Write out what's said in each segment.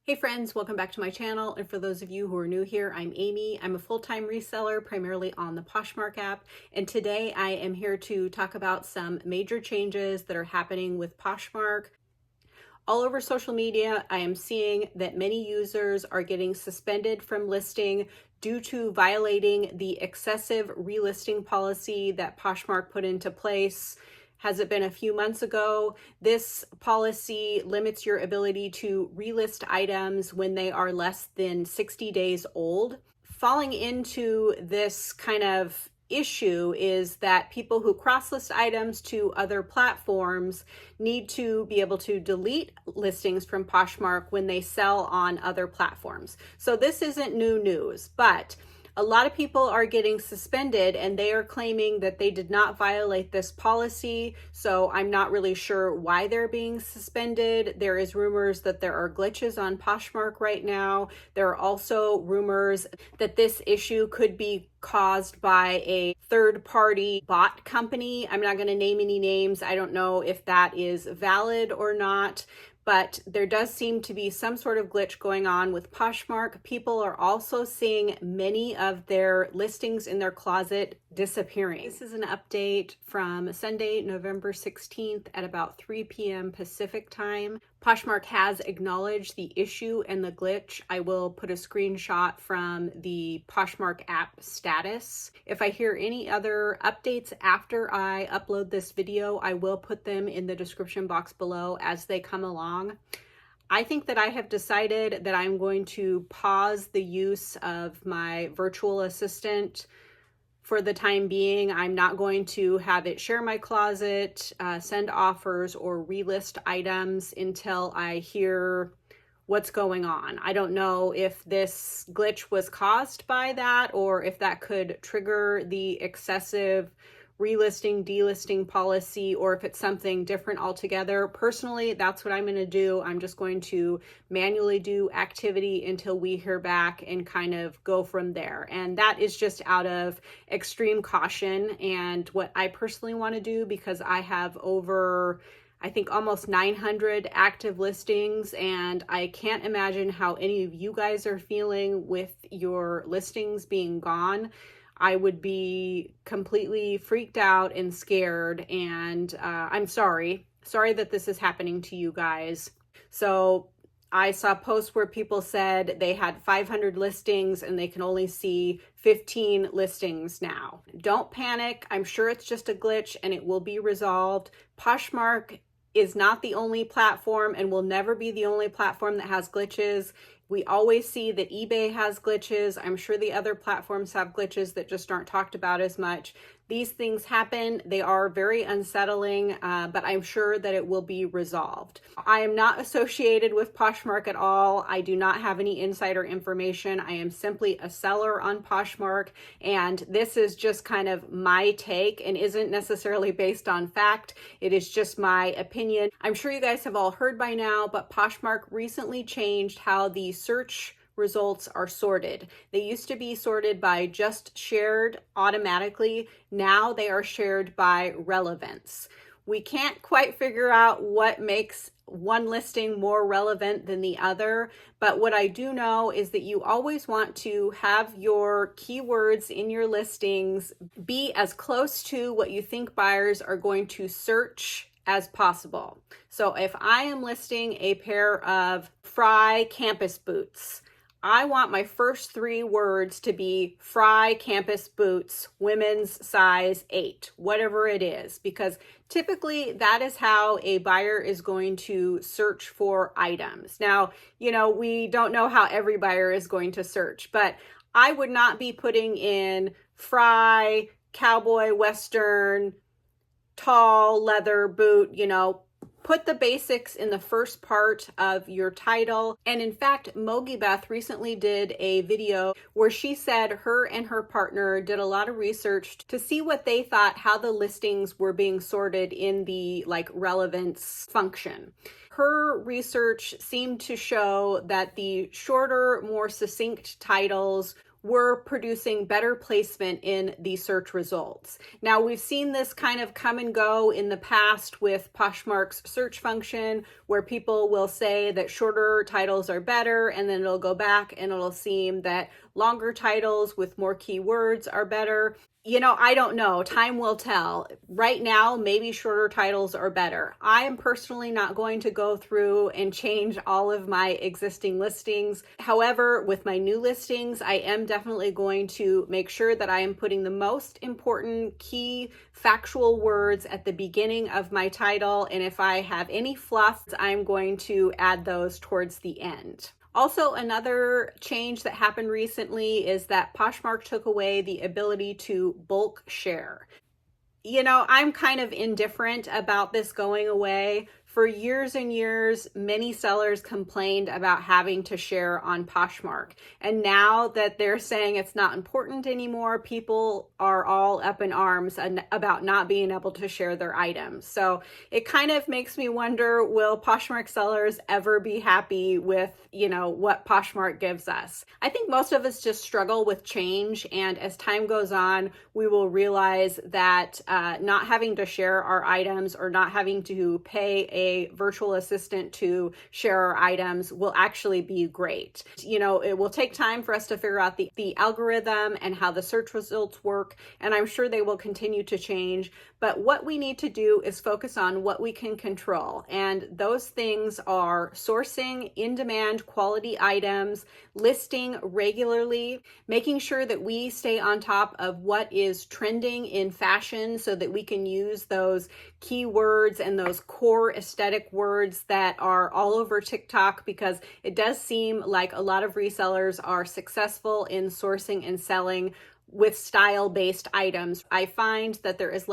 Hey friends, welcome back to my channel. And for those of you who are new here, I'm Amy. I'm a full-time reseller, primarily on the Poshmark app. And today I am here to talk about some major changes that are happening with Poshmark. All over social media, I am seeing that many users are getting suspended from listing due to violating the excessive relisting policy that Poshmark put into place. Has it been a few months ago? This policy limits your ability to relist items when they are less than 60 days old. Falling into this kind of issue is that people who cross-list items to other platforms need to be able to delete listings from Poshmark when they sell on other platforms. So this isn't new news, but a lot of people are getting suspended and they are claiming that they did not violate this policy. So I'm not really sure why they're being suspended. There is rumors that there are glitches on Poshmark right now. There are also rumors that this issue could be caused by a third-party bot company. I'm not going to name any names. I don't know if that is valid or not, but there does seem to be some sort of glitch going on with Poshmark. People are also seeing many of their listings in their closet disappearing. This is an update from Sunday, November 16th at about 3 p.m. Pacific time. Poshmark has acknowledged the issue and the glitch. I will put a screenshot from the Poshmark app status. If I hear any other updates after I upload this video, I will put them in the description box below as they come along. I think that I have decided that I'm going to pause the use of my virtual assistant for the time being. I'm not going to have it share my closet, send offers, or relist items until I hear what's going on. I don't know if this glitch was caused by that or if that could trigger the excessive relisting, delisting policy, or if it's something different altogether. Personally, that's what I'm going to do. I'm just going to manually do activity until we hear back and kind of go from there. And that is just out of extreme caution and what I personally want to do, because I have over, I think, almost 900 active listings, and I can't imagine how any of you guys are feeling with your listings being gone. I would be completely freaked out and scared, and I'm sorry that this is happening to you guys. So I saw posts where people said they had 500 listings and they can only see 15 listings now. Don't panic. I'm sure it's just a glitch and it will be resolved. Poshmark is not the only platform and will never be the only platform that has glitches. We always see that eBay has glitches. I'm sure the other platforms have glitches that just aren't talked about as much. These things happen. They are very unsettling, but I'm sure that it will be resolved. I am not associated with Poshmark at all. I do not have any insider information. I am simply a seller on Poshmark, and this is just kind of my take and isn't necessarily based on fact. It is just my opinion. I'm sure you guys have all heard by now, but Poshmark recently changed how the search results are sorted. They used to be sorted by just shared automatically. Now they are shared by relevance. We can't quite figure out what makes one listing more relevant than the other, but what I do know is that you always want to have your keywords in your listings be as close to what you think buyers are going to search as possible. So if I am listing a pair of Fry campus boots, I want my first 3 words to be Fry campus boots, women's size 8, whatever it is, because typically that is how a buyer is going to search for items. Now, we don't know how every buyer is going to search, but I would not be putting in Fry cowboy western tall leather boot. Put the basics in the first part of your title. And in fact, Mogi Beth recently did a video where she said her and her partner did a lot of research to see what they thought, how the listings were being sorted in the relevance function. Her research seemed to show that the shorter, more succinct titles we're producing better placement in the search results. Now, we've seen this kind of come and go in the past with Poshmark's search function, where people will say that shorter titles are better, and then it'll go back and it'll seem that longer titles with more keywords are better. I don't know. Time will tell. Right now, maybe shorter titles are better. I am personally not going to go through and change all of my existing listings. However, with my new listings, I am definitely going to make sure that I am putting the most important key factual words at the beginning of my title. And if I have any fluff, I'm going to add those towards the end. Also, another change that happened recently is that Poshmark took away the ability to bulk share. I'm kind of indifferent about this going away. For years and years, many sellers complained about having to share on Poshmark. And now that they're saying it's not important anymore, people are all up in arms about not being able to share their items. So it kind of makes me wonder, will Poshmark sellers ever be happy with, what Poshmark gives us? I think most of us just struggle with change. And as time goes on, we will realize that not having to share our items or not having to pay a virtual assistant to share our items will actually be great. It will take time for us to figure out the algorithm and how the search results work, and I'm sure they will continue to change. But what we need to do is focus on what we can control, and those things are sourcing in-demand quality items, listing regularly, making sure that we stay on top of what is trending in fashion so that we can use those keywords and those core aesthetic words that are all over TikTok, because it does seem like a lot of resellers are successful in sourcing and selling with style-based items. I find that there is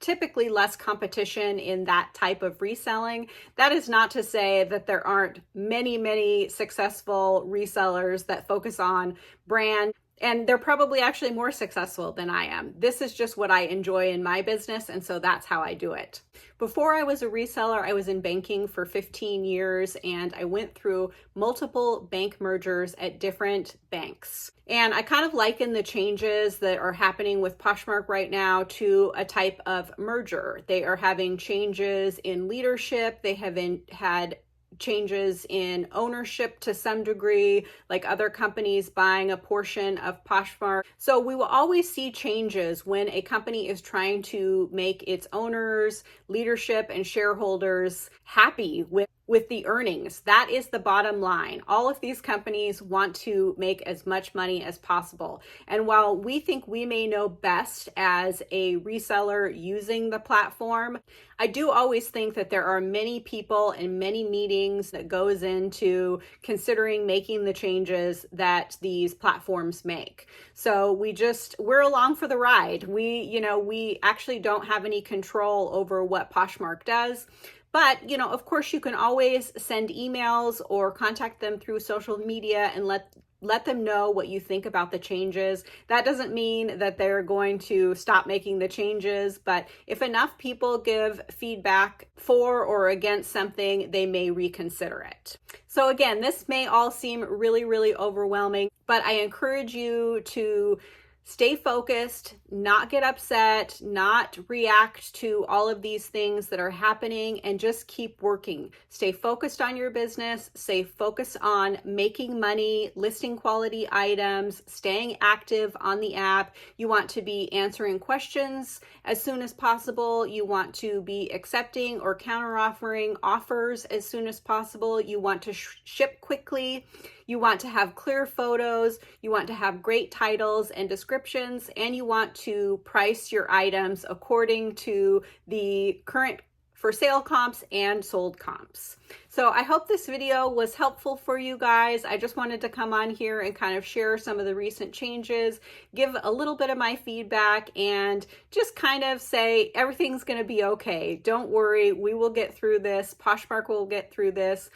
typically less competition in that type of reselling. That is not to say that there aren't many, many successful resellers that focus on brand, and they're probably actually more successful than I am. This is just what I enjoy in my business, and so that's how I do it. Before I was a reseller, I was in banking for 15 years, and I went through multiple bank mergers at different banks. And I kind of liken the changes that are happening with Poshmark right now to a type of merger. They are having changes in leadership. They have had changes in ownership to some degree, like other companies buying a portion of Poshmark. So we will always see changes when a company is trying to make its owners, leadership, and shareholders happy with the earnings. That is the bottom line. All of these companies want to make as much money as possible. And while we think we may know best as a reseller using the platform, I do always think that there are many people and many meetings that goes into considering making the changes that these platforms make. So we're along for the ride. We actually don't have any control over what Poshmark does. But, of course, you can always send emails or contact them through social media and let them know what you think about the changes. That doesn't mean that they're going to stop making the changes, but if enough people give feedback for or against something, they may reconsider it. So again, this may all seem really, really overwhelming, but I encourage you to stay focused, not get upset, not react to all of these things that are happening, and just keep working. Stay focused on your business, stay focused on making money, listing quality items, staying active on the app. You want to be answering questions as soon as possible. You want to be accepting or counter-offering offers as soon as possible. You want to ship quickly. You want to have clear photos, you want to have great titles and descriptions, and you want to price your items according to the current for sale comps and sold comps. So I hope this video was helpful for you guys. I just wanted to come on here and kind of share some of the recent changes, give a little bit of my feedback, and just kind of say everything's going to be okay. Don't worry, we will get through this. Poshmark will get through this.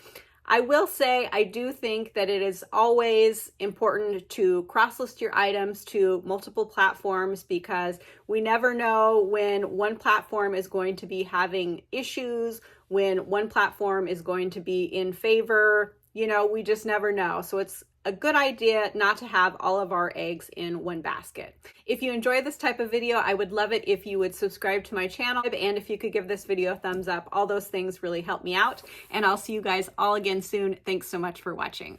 I will say I do think that it is always important to cross-list your items to multiple platforms, because we never know when one platform is going to be having issues, when one platform is going to be in favor. you know, we just never know. So it's a good idea not to have all of our eggs in one basket. If you enjoy this type of video, I would love it if you would subscribe to my channel, and if you could give this video a thumbs up. All those things really help me out, and I'll see you guys all again soon. Thanks so much for watching.